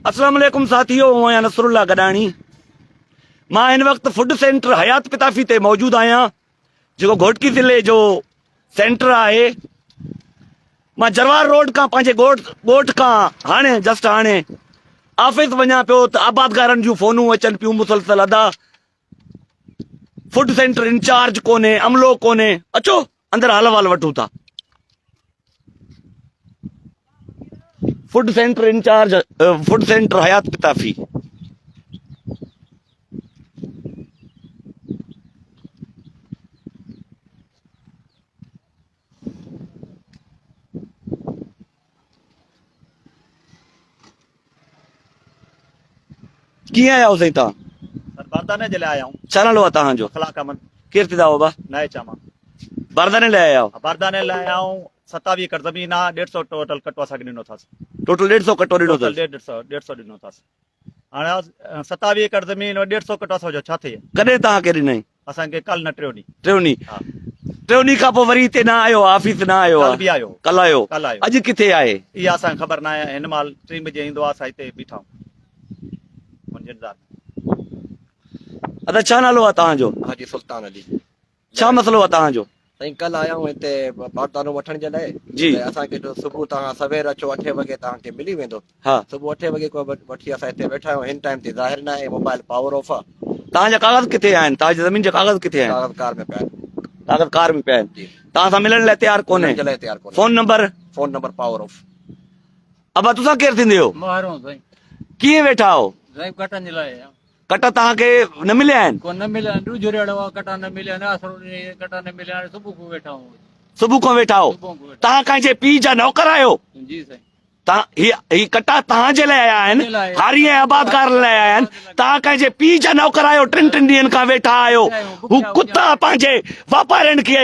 अस्सलाम वालेकुम साथियों, मैं नसरुल्लाह गडानी। मां इन वक्त फूड सेंटर हयात पिताफी ते मौजूद आया, जो घोटकी ज़िले जो सेंटर है। मां जरवार रोड का पांचे गोठ का हाने जस्ट हाने ऑफिस वञा पियो त आबादगारनि जूं फोनूं अचनि पियूं मुसलसल। अदा फूड सेंटर इंचार्ज कोने, अमलो कोने, अचो अंदर हलवाल वठूं था। Food centre incharge food centre Hayat Pitafi. किए आया हो सही ता सर बारदाने जे ले आया हूँ। छा नालो आहे तव्हांजो? खलाक अमन केरु थी था बाबा? नए चामा बारदाने ले आया हो? बारदाने ले आया हूँ। 27 एकड़ जमीन आहे। 150 टोटल कटवा सां ॾिनो अथसि। टोटल 150 कटो ॾिनो टोटल अथसि। 150 ॾिनो अथसि। हाणे 27 एकड़ जमीन और 150 कटवा सां जो छा थिए? कॾहिं तव्हांखे ॾिनई? असांखे कल न टियों ॾींहुं। टियों हा ॾींहुं खां पोइ वरी हिते न आयो, ऑफिस न आयो कल आहे? बि आयो। कल आयो। कल आयो। अॼु किथे आहे? इहा असांखे ख़बर न आहे। हिन महिल 3 बजे ईंदो आहे। असां हिते बीठा आहियूं मुंहिंजे इंतज़ार में। अदा छा नालो आहे तव्हांजो? हाजी सुल्तान अली। छा मसलो आहे तव्हांजो? साईं कल आया हूं हिते बारदानो वठण जे लाइ। जी। असांखे सुबुह तव्हां सवेर अचो 8 वॻे तव्हांखे मिली वेंदो। हा, सुबुह 8 वॻे खां वठी असां हिते वेठा आहियूं। हिन टाइम ते ज़ाहिर न आहे मोबाइल पावर ऑफ आहे। तव्हांजा कागज़ किथे आहिनि? तव्हांजी ज़मीन जा कागज़ किथे आहिनि? कागज़ कार में पिया आहिनि। कागज़ कार में पिया आहिनि। जी। तव्हां सां मिलण लाइ तयारु कोन्हे? मिलण जे लाइ तयारु कोन्हे। Phone number power of. अबा तुसां केरु थींदे हो? मारो साईं कीअं वेठा हो? साईं कटन जे लाइ कट तव्हांखे न मिलिया आहिनि? को न मिलिया ॾूजड़ियल हुआ कटा न मिलिया न असर कटा न मिलिया। हाणे सुबुह को वेठा हूं। सुबुह खां वेठा हो? सुबुह को वेठा। तव्हां कंहिंजे पीउ जा नौकर आहियो? जी साईं। तव्हां ही कटा तव्हांजे लाइ आया आहिनि? मुंहिंजे लाइ। हारी ऐं आबादकार लाइ आया आहिनि? तव्हां कंहिंजे पीउ जा नौकर आहियो? 3 ॾींहंनि खां वेठा आहियो। हू कुता पंहिंजे वापारियुनि खे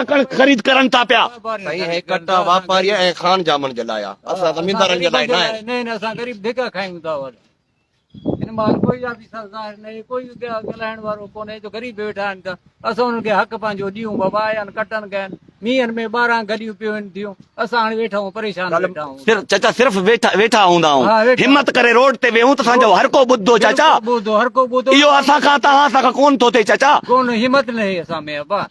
खां ख़रीद करनि था पिया। साईं हे कट्टा वापारी ऐं खान जामन जे लाइ आहे। असां ज़मींदारनि जे लाइ न आहे। न असां ग़रीब धिका खायूं था। हिन महिल कोई ऑफिसर ज़ाहिर न कोई ॻाल्हाइण वारो कोन्हे जो ग़रीब वेठा आहिनि त असां हुननि खे हक़ पंहिंजो ॾियूं। बाबा आया आहिनि कटनि कया आहिनि। मींहनि में 12 गॾियूं पियूं आहिनि थियूं। असां हाणे वेठा आहियूं परेशान वेठा आहियूं। चाचा सिर्फ़ वेठा हूंदा हा, आहियूं। वेठा। हिम्मत करे रोड ते वेहूं त असांजो हर को ॿुधो चाचा। ॿुधो हर को ॿुधो। इहो असांखां तव्हां कोन थो थिए चाचा। कोन हिम्मत न आहे असां में अबा।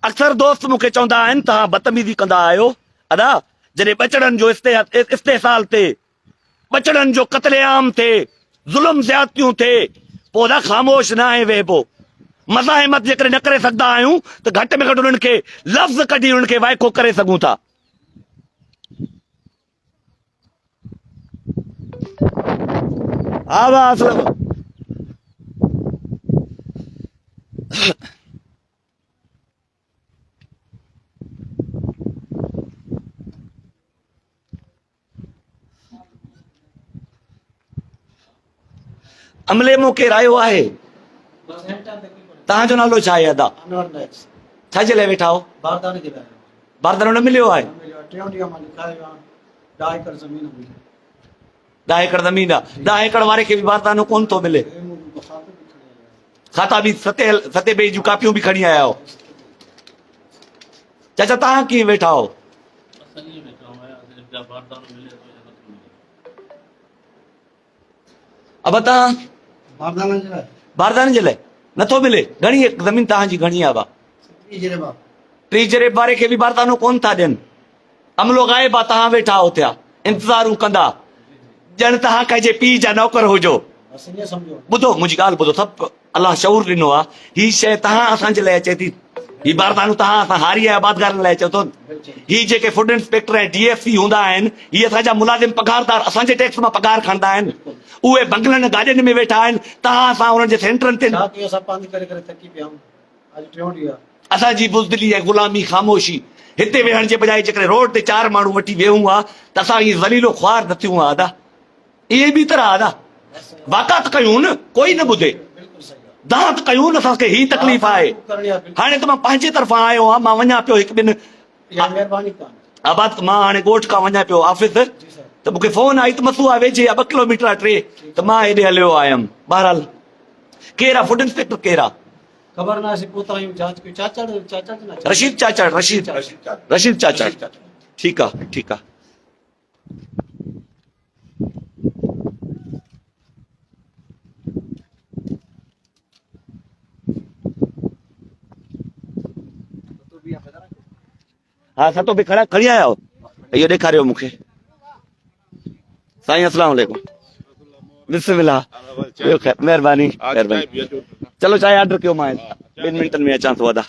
अक्सर दोस्त मूंखे चवंदा आहिनि तव्हां बदतमीज़ी कंदा आहियो। अदा जॾहिं बचड़नि जो इस्तेसाल थिए, बचड़नि जो कत्लेआम थिए, ज़ुल्म ज़्यादतियूं थिए, पोइ अदा ख़ामोश न आहे वेहिबो। मज़ाहिमत जेकॾहिं न करे सघंदा आहियूं त घटि में घटि उन्हनि खे लफ़्ज़ कढी उन्हनि खे वाइको करे सघूं था। हा बस अमले मूं केरु आयो आहे? तव्हांजो नालो छा आहे अदा? छाजे लाइ वेठा हो? बारदाने जे लाइ। बारदानो न मिलियो आहे? 3 ॾींहं मां लिखायो आहे। 10 एकड़ ज़मीन हुई। 10 एकड़ ज़मीन आहे। 10 एकड़ वारे खे बि बारदानो कोन थो मिले। खाता बि सते ॿे जूं कापियूं बि खणी आया हो। चाचा तव्हां कीअं वेठा हो? अब तव्हां? बारदाने जे लाइ नथो मिले। घणी ज़मीन तव्हांजी घणी आहे? 3 जरेब वारे खे बि बारदानो कोन था ॾियनि। अमलो गाइब आहे, तव्हां वेठा हो थिया इंतज़ारूं कंदा। ॼण तव्हां कंहिंजे पीउ जा नौकर हुजो। ॿुधो मुंहिंजी ॻाल्हि ॿुधो। सभु अलाह शऊर ॾिनो आहे। हीअ शइ तव्हां असांजे लाइ अचे थी। हीअ बारदानो तव्हां असां हारी ऐं आबादगारनि लाइ चओ थो। हीअ जेके फूड इंस्पेक्टर ऐं DFC हूंदा आहिनि, हीअ असांजा मुलाज़िम पघारदार असांजे टैक्स मां पघार खणंदा आहिनि। उहे बंगलनि गाॾियुनि में वेठा आहिनि। तव्हां असां उन्हनि जे सेंटरनि ते असांजी बुज़दिली ऐं ग़ुलामी ख़ामोशी। हिते वेहण जे बजाए जेकॾहिं रोड ते 4 माण्हू वठी वेहूं हा त असां इहे ज़लीलो ख्वार न थियूं हा। अदा इहे बि तरह अदा वाक़ात कयूं न, कोई न ॿुधे। दांत कयूं न, असांखे ही तकलीफ़ आहे। हाणे त मां पंहिंजे तरफ़ां आयो आहियां। मां वञा पियो 1-2 आबाद। मां हाणे ॻोठ खां वञा पियो ऑफिस त मूंखे फोन आई त मसूआ वेझे 2 किलोमीटर 3 त मां हेॾे हलियो आयुमि। बहरहाल केरु आहे? फूड इंस्पेक्टर केरु आहे? खबर ना पोतायूं जांच कई। चाचा रशीद चाचा। रशीद चाचा। ठीकु आहे, ठीकु आहे। हाँ सतो बि खणी आया आहियो इहो ॾेखारियो मूंखे साईं अस्सलाम वालेकुम बिस्मिल्लाह ॿियो ख़ैर महिरबानी महिरबानी चलो चांहि ऑर्डर कयो मां 2 मिंटनि में अचां थो अदा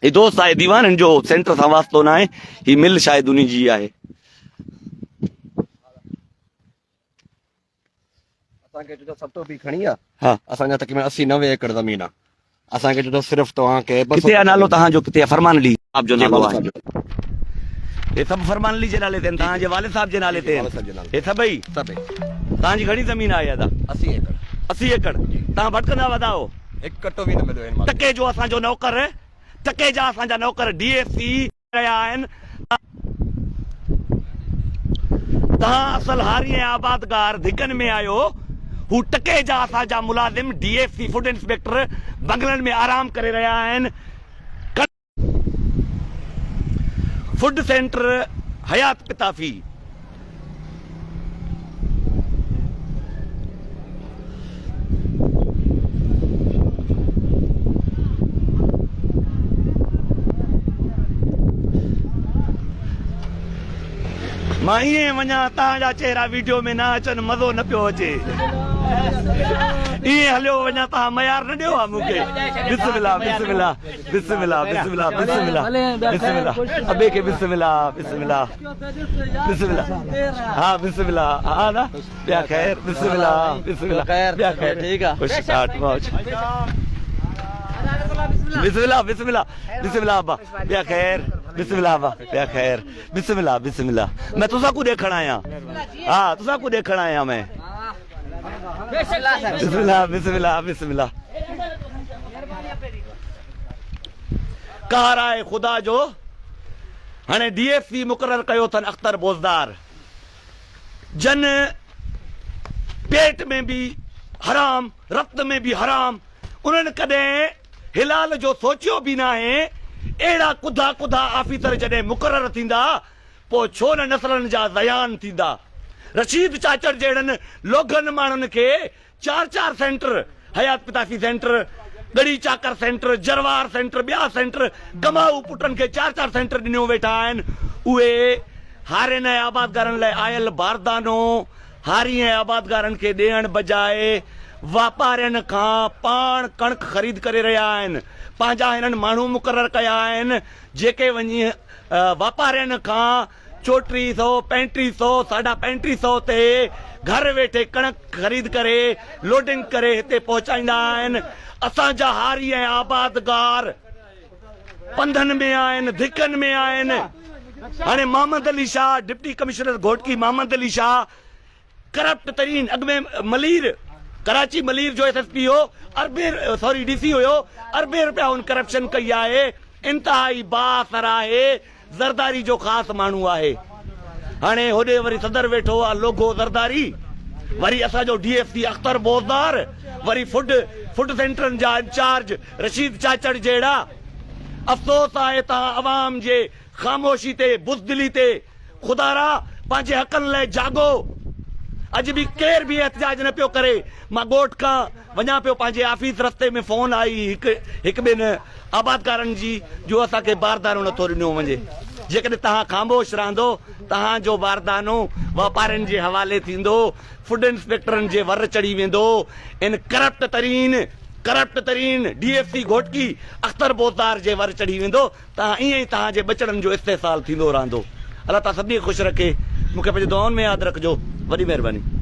ही दोस्त आहे दीवान जो सेंटर सां वास्तो न आहे ही मिल शायदि उन जी आहे असांखे जो सतो बि खणी आहे हा असांजा तक़रीबन 80-90 एकड़ ज़मीन आहे असांखे जो सिर्फ़ु तव्हांखे किथे आहे नालो तव्हांजो किथे आहे फरमान अली साहब जो नालो आहे हे सभु फरमान अली जे नाले ते आहिनि तव्हांजे वालिद साहब जे नाले ते आहिनि हे सभई तव्हांजी घणी ज़मीन आहे अदा 80 एकड़ 80 एकड़ तव्हां भटकंदा वधाओ हिकु कटो बि न मिलियो हिन महिल टके जो असांजो नौकर टके जा असांजा नौकर DSC रहिया आहिनि तव्हां असल हारी ऐं आबादगार धिकनि में आहियो हू टके जा असांजा मुलाज़िम DSC फूड इंस्पेक्टर बंगलनि में आराम करे रहिया आहिनि फूड सेंटर हयात पिताफी मां ईअं वञा तव्हांजा चेहरा वीडियो में न अचनि मज़ो न पियो अचे ईअं हलियो वञा तव्हां मयार न ॾियो आहे मूंखे बिस्मिल्लाह बिस्मिल्लाह बिस्मिल्लाह बिस्मिल्लाह बिस्मिल्लाह बिस्मिल्लाह अबे खे बिस्मिल्लाह बिस्मिल्लाह बिस्मिल्लाह हा बिस्मिल्लाह हा ना ॿिया ख़ैर बिस्मिल्लाह बिस्मिल्लाह ॿिया ख़ैर ठीकु आहे ख़ुशि ठाठ मौज बिस्मिल्लाह बिस्मिल्लाह बिस्मिल्लाह अब्बा ॿिया ख़ैर बिस्मिल्लाह अब्बा ॿिया ख़ैर बिस्मिल्लाह बिस्मिल्लाह मैं तुसां को देखण आया हाँ तुसां को देखण आया मैं बिस्मिल्लाह बिस्मिल्लाह बिस्मिल्लाह कहर आहे ख़ुदा जो हाणे DSC मुक़ररु कयो अथनि अख्तर बोज़दार जन पेट में भी हराम रक्त में भी हराम उन्हनि कॾहिं हिलाल जो सोचियो बि न आहे अहिड़ा कुधा कुधा ऑफिसर जॾहिं मुक़ररु थींदा पोइ छो न नसलनि जा ज़यान थींदा रशीद चाचड़ जहिड़नि लोगनि माण्हुनि खे 4 सेंटर हयात पिताफी सेंटर गड़ी चाकर सेंटर जरवार सेंटर ॿिया सेंटर कमाऊ पुटनि खे 4 सेंटर ॾिनो वेठा आहिनि उहे हारियुनि ऐं आबादगारनि लाइ आयल बारदानो हारी ऐं आबादगारनि खे ॾियण बजाए वापारियुनि खां पाण कणक ख़रीद करे रहिया आहिनि पंहिंजा हिननि माण्हू मुक़ररु कया आहिनि जेके वञी वापारियुनि खां 3400 3500 3500 ते घर वेठे कणक ख़रीद करे लोडिंग करे हिते पहुचाईंदा आहिनि असांजा हारी ऐं आबादगार पंधनि में आहिनि धिकनि में आहिनि हाणे Mohammad Ali Shah deputy commissioner Ghotki Mohammad Ali Shah corrupt तरीन अॻु में मलीर कराची मलीर जो SSP हो DC हुयो अरबे रुपया उन करप्शन कई आहे इंतहाई बासर आहे ज़रदारी जो ख़ासि माण्हू आहे हाणे होॾे वरी सदर वेठो आहे लोगो ज़रदारी वरी असांजो DSC अख्तर बोज़दार वरी फूड सेंटरनि जा इंचार्ज रशीद चाचड़ जहिड़ा अफ़सोस आहे तव्हां अवाम जे ख़ामोशी ते बुज़दिली ते ख़ुदारा पंहिंजे हक़नि लाइ जागो अॼु बि केर बि एहतजाज न पियो करे मां ॻोठ खां वञा पियो पंहिंजे ऑफिस रस्ते में फ़ोन आई हिकु ॿिनि आबादकारनि जी जो असांखे बारदानो नथो ॾिनो वञे जेकॾहिं तव्हां ख़ामोश रहंदो तव्हांजो बारदानो वापारियुनि जे हवाले थींदो फूड इंस्पेक्टरनि जे वर चढ़ी वेंदो इन करप्ट तरीन DSC घोटकी अख्तर बोज़दार जे वर चढ़ी वेंदो तव्हां ईअं ई तव्हांजे बचड़नि जो इस्तेसाल थींदो रहंदो अल्लाह ताला सभिनी खे ख़ुशि रखे मूंखे पंहिंजे दुआउनि में यादि रखिजो वॾी महिरबानी